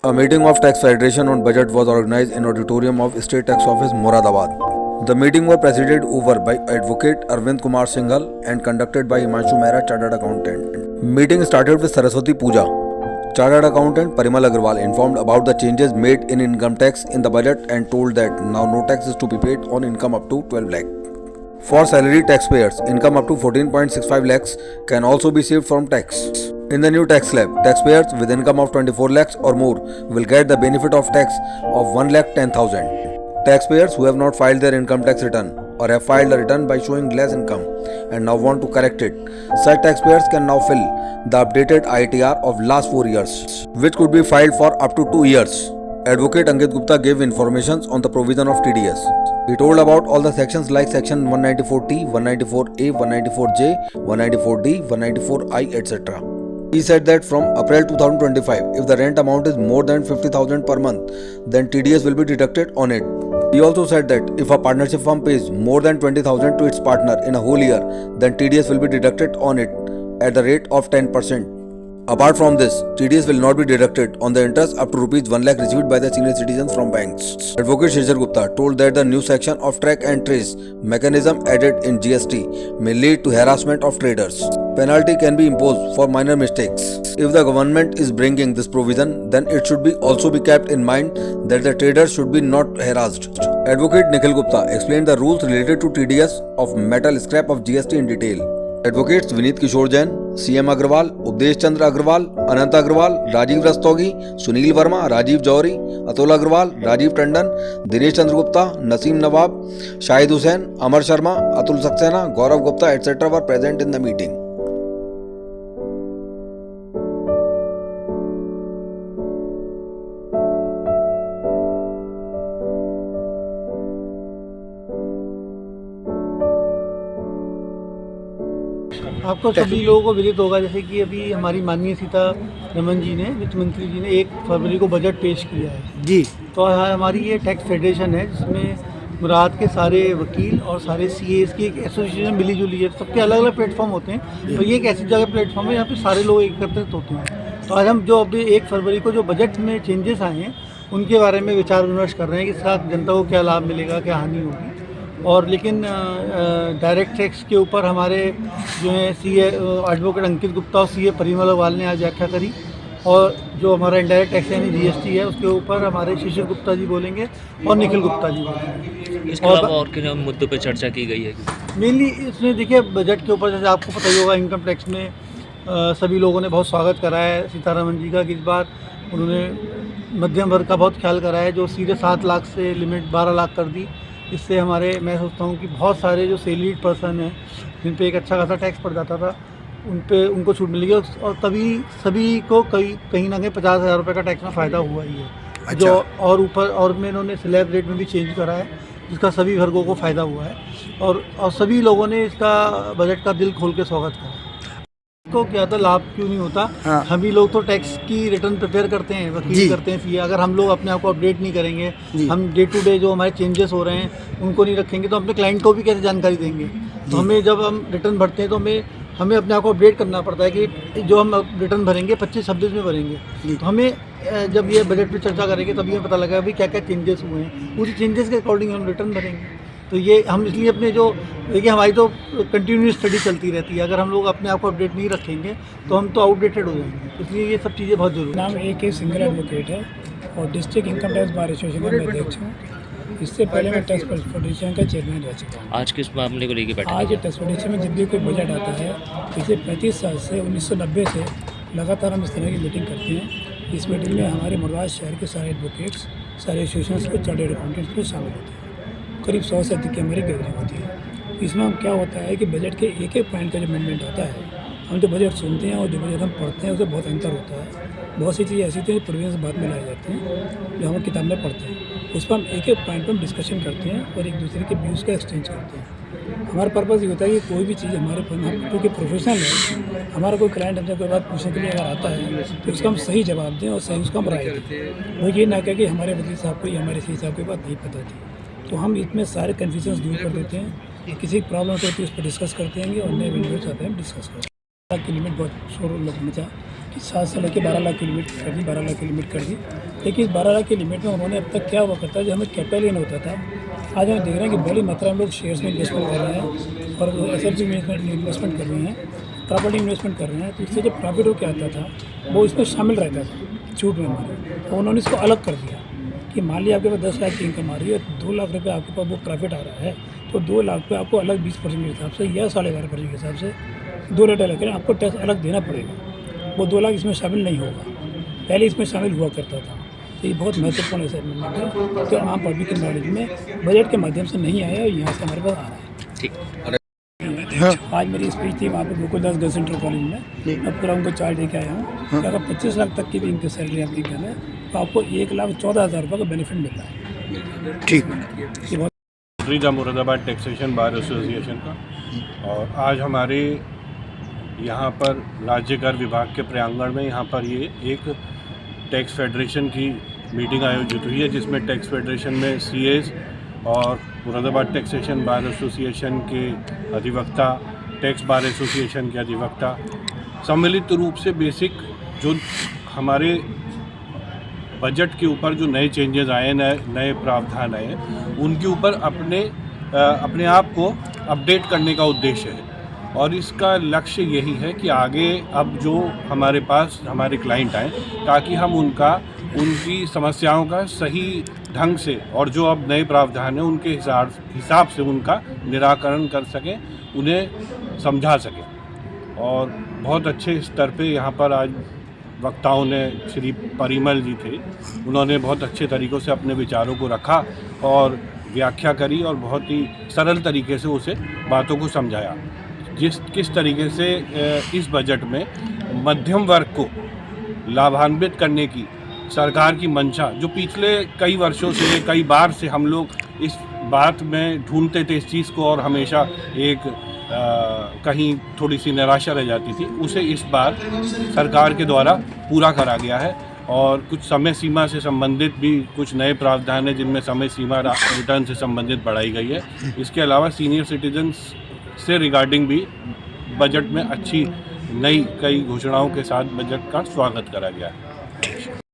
A meeting of Tax Federation on budget was organized in auditorium of State Tax Office, Moradabad. The meeting was presided over by Advocate Arvind Kumar Singhal and conducted by Himanshu Mehra, Chartered Accountant. Meeting started with Saraswati Puja. Chartered Accountant Parimal Agarwal informed about the changes made in income tax in the budget and told that now no tax is to be paid on income up to 12 lakh. For salary taxpayers, income up to 14.65 lakhs can also be saved from tax. In the new tax slab, taxpayers with income of 24 lakhs or more will get the benefit of tax of 1,10,000. Taxpayers who have not filed their income tax return or have filed a return by showing less income and now want to correct it, such taxpayers can now fill the updated ITR of last 4 years, which could be filed for up to 2 years. Advocate Ankit Gupta gave information on the provision of TDS. He told about all the sections like section 194T, 194A, 194J, 194D, 194I, etc. He said that from April 2025, if the rent amount is more than 50,000 per month, then TDS will be deducted on it. He also said that if a partnership firm pays more than 20,000 to its partner in a whole year, then TDS will be deducted on it at the rate of 10%. Apart from this, TDS will not be deducted on the interest up to Rs 1 lakh received by the senior citizens from banks. Advocate Shishir Gupta told that the new section of track and trace mechanism added in GST may lead to harassment of traders. Penalty can be imposed for minor mistakes. If the government is bringing this provision, then it should also be kept in mind that the traders should be not harassed. Advocate Nikhil Gupta explained the rules related to TDS of metal scrap of GST in detail. Advocates Vineet Kishore Jain, CM Agrawal, Updesh Chandra Agrawal, Anant Agrawal, Rajiv Rastogi, Sunil Verma, Rajiv Johri, Atul Agrawal, Rajiv Tandon, Dinesh Chandra Gupta, Naseem Nawab, Shahid Hussain, Amar Sharma, Atul Saxena, Gaurav Gupta, etc. were present in the meeting. आपको सभी लोगों को विदित होगा जैसे कि अभी हमारी माननीय सीतारमण जी ने, वित्त मंत्री जी ने 1 फरवरी को बजट पेश किया है जी। तो हमारी ये टैक्स फेडरेशन है जिसमें मुराद के सारे वकील और सारे सीएस की एक एसोसिएशन मिली जुली है। सबके अलग अलग प्लेटफॉर्म होते हैं, तो ये एक ऐसी जगह प्लेटफॉर्म है यहाँ पे सारे लोग एकत्रित होते हैं। तो आज हम जो अभी 1 फरवरी को जो बजट में चेंजेस आए हैं उनके बारे में विचार विमर्श कर रहे हैं कि साथ जनता को क्या लाभ मिलेगा, क्या हानि होगी। और लेकिन डायरेक्ट टैक्स के ऊपर हमारे जो है सीए एडवोकेट अंकित गुप्ता और सीए परिमल अग्रवाल ने आज व्याख्या करी, और जो हमारा इनडायरेक्ट टैक्स यानी जीएसटी है उसके ऊपर हमारे शिशिर गुप्ता जी बोलेंगे और निखिल गुप्ता जी बोलेंगे। इसके अलावा और किन मुद्दों पर चर्चा की गई है? मेनली इसमें देखिए बजट के ऊपर जैसे आपको पता ही होगा इनकम टैक्स में सभी लोगों ने बहुत स्वागत करा है सीतारमण जी का कि इस बार उन्होंने मध्यम वर्ग का बहुत ख्याल करा है। जो सीधे 7 लाख से लिमिट 12 लाख कर दी, इससे हमारे मैं सोचता हूँ कि बहुत सारे जो सैलरीड पर्सन हैं जिन पे एक अच्छा खासा टैक्स पड़ जाता था उनको छूट मिलेगी, और तभी सभी को कहीं ना कहीं 50,000 रुपये का टैक्स में फ़ायदा हुआ ही है। अच्छा। जो और ऊपर और में इन्होंने स्लैब रेट में भी चेंज करा है जिसका सभी वर्गों को फ़ायदा हुआ है, और सभी लोगों ने इसका बजट का दिल खोल के स्वागत करा। तो क्या था लाभ क्यों नहीं होता? हाँ। हम ही लोग तो टैक्स की रिटर्न प्रिपेयर करते हैं, वकील करते हैं, सीए। अगर हम लोग अपने आप को अपडेट नहीं करेंगे, हम डे टू डे जो हमारे चेंजेस हो रहे हैं उनको नहीं रखेंगे, तो अपने क्लाइंट को भी कैसे जानकारी देंगे? तो हमें जब हम रिटर्न भरते हैं तो हमें अपने आप को अपडेट करना पड़ता है कि जो हम रिटर्न भरेंगे 25-26 में भरेंगे। तो हमें जब ये बजट पर चर्चा करेंगे तभी हमें पता लगेगा भाई क्या क्या चेंजेस हुए हैं, उसी चेंजेस के अकॉर्डिंग हम रिटर्न भरेंगे। तो ये हम इसलिए अपने जो देखिए हमारी तो कंटिन्यूस स्टडी चलती रहती है, अगर हम लोग अपने आप को अपडेट नहीं रखेंगे तो हम तो आउटडेटेड हो जाएंगे। इसलिए ये सब चीज़ें बहुत जरूरी। नाम AK सिंगल एडवोकेट है और district income tax bar association का अध्यक्ष हूँ। इससे पहले मैं टैक्स फेडरेशन का चेयरमैन रह चुका हूँ। आज किस मामले को लेकर बैठे? आज टैक्स फेडरेशन में जब भी कोई बजट आता है पिछले 35 साल से 1990 से लगातार हम इस तरह की मीटिंग करते हैं। इस मीटिंग में हमारे मुरादाबाद शहर के सारे एडवोकेट्स, सारे एसोसिएशन को, चार्टर्ड अकाउंटेंट्स को शामिल होते हैं। करीब 100 से अधिक की हमारी गैदरिंग होती है। इसमें हम क्या होता है कि बजट के एक पॉइंट का जो अमेंडमेंट आता है, हम जो बजट सुनते हैं और जो बजट हम पढ़ते हैं उससे बहुत अंतर होता है। बहुत सी चीज़ें ऐसी थी प्रोविजंस बाद में लाए जाते हैं जो हम किताब में पढ़ते हैं, उस पर हम एक पॉइंट पर हम डिस्कशन करते हैं और एक दूसरे के व्यूज़ का एक्सचेंज करते हैं। हमारा पर्पज़ ये होता है कि कोई भी चीज़ हमारे हम क्योंकि प्रोफेशनल है, हमारा कोई क्लाइंट हमसे कोई बात पूछने के लिए अगर आता है तो उसका हम सही जवाब दें और सही उसका हम राय दें। वो ये ना कहे कि हमारे वकील साहब को या हमारे सी साहब को बात नहीं पता थी। तो हम इसमें सारे कन्फ्यूजन्स दूर कर देते हैं। किसी प्रॉब्लम होती है उस पर डिस्कस करते हैं और नए वीडियोज आते हैं डिस्कस करते हैं। 12 लाख की लिमिट बहुत शोर लगना चाह कि 7 से लेकर 12 लाख की लिमिट कर दी, 12 लाख की लिमिट कर दी। देखिए इस 12 लाख की लिमिट में उन्होंने अब तक क्या हुआ करता है, जो हमें कैपिटल गेन होता था, आज हम देख रहे हैं कि बड़ी मात्रा में लोग शेयर्स में इन्वेस्टमेंट कर रहे हैं और एसएफजी में इन्वेस्टमेंट कर रहे हैं, प्रॉपर्टी इन्वेस्टमेंट कर रहे हैं। तो इससे जो प्रॉफिट हो क्या आता था वो इसमें शामिल रहता था छूट में हमारे, तो उन्होंने इसको अलग कर दिया कि मान लिया आपके पास 10 लाख की इनकम आ रही है, 2 लाख रुपये आपके पास वो प्रॉफिट आ रहा है, तो 2 लाख पे आपको अलग 20% के हिसाब से या 12.5% के हिसाब से 2 रेट अलग करें, आपको टैक्स अलग देना पड़ेगा। वो 2 लाख इसमें शामिल नहीं होगा, पहले इसमें शामिल हुआ करता था। तो ये बहुत महत्वपूर्ण ऐसा अमेंडमेंट है जो आम पब्लिक के नॉलेज में बजट के माध्यम से नहीं आया और यहाँ से हमारे पास आ रहा है। ठीक। आज मेरी स्पीच थी वहाँ पे गोकुलदास गर्ल्स सेंट्रल कॉलेज में, मैं पूरा उनको चार्ट देके आया हूँ। अगर 25 लाख तक की भी इनकी सैलरी आपकी इनकम है तो आपको 1,14,000 रुपये का बेनिफिट मिल रहा है। ठीक। ये बहुत रीजा मुरादाबाद टैक्सेशन बार एसोसिएशन का, और आज हमारे यहाँ पर राज्य कर विभाग के प्रांगण में यहाँ पर ये एक टैक्स फेडरेशन की मीटिंग आयोजित हुई है, जिसमें टैक्स फेडरेशन में सीएस और मुरादाबाद टैक्सेशन बार एसोसिएशन के अधिवक्ता, टैक्स बार एसोसिएशन के अधिवक्ता सम्मिलित रूप से बेसिक जो हमारे बजट के ऊपर जो नए चेंजेस आए, नए प्रावधान आए, उनके ऊपर अपने आप को अपडेट करने का उद्देश्य है। और इसका लक्ष्य यही है कि आगे अब जो हमारे पास हमारे क्लाइंट आए, ताकि हम उनकी समस्याओं का सही ढंग से और जो अब नए प्रावधान हैं उनके हिसाब से उनका निराकरण कर सकें, उन्हें समझा सकें। और बहुत अच्छे स्तर पे यहाँ पर आज वक्ताओं ने, श्री परिमल जी थे, उन्होंने बहुत अच्छे तरीक़ों से अपने विचारों को रखा और व्याख्या करी और बहुत ही सरल तरीके से उसे बातों को समझाया। किस तरीके से इस बजट में मध्यम वर्ग को लाभान्वित करने की सरकार की मंशा, जो पिछले कई वर्षों से, कई बार से हम लोग इस बात में ढूंढते थे इस चीज़ को, और हमेशा एक कहीं थोड़ी सी निराशा रह जाती थी, उसे इस बार सरकार के द्वारा पूरा करा गया है। और कुछ समय सीमा से संबंधित भी कुछ नए प्रावधान हैं, जिनमें समय सीमा रिटर्न से संबंधित बढ़ाई गई है। इसके अलावा सीनियर सिटीजन्स से रिगार्डिंग भी बजट में अच्छी नई कई घोषणाओं के साथ बजट का स्वागत करा गया है।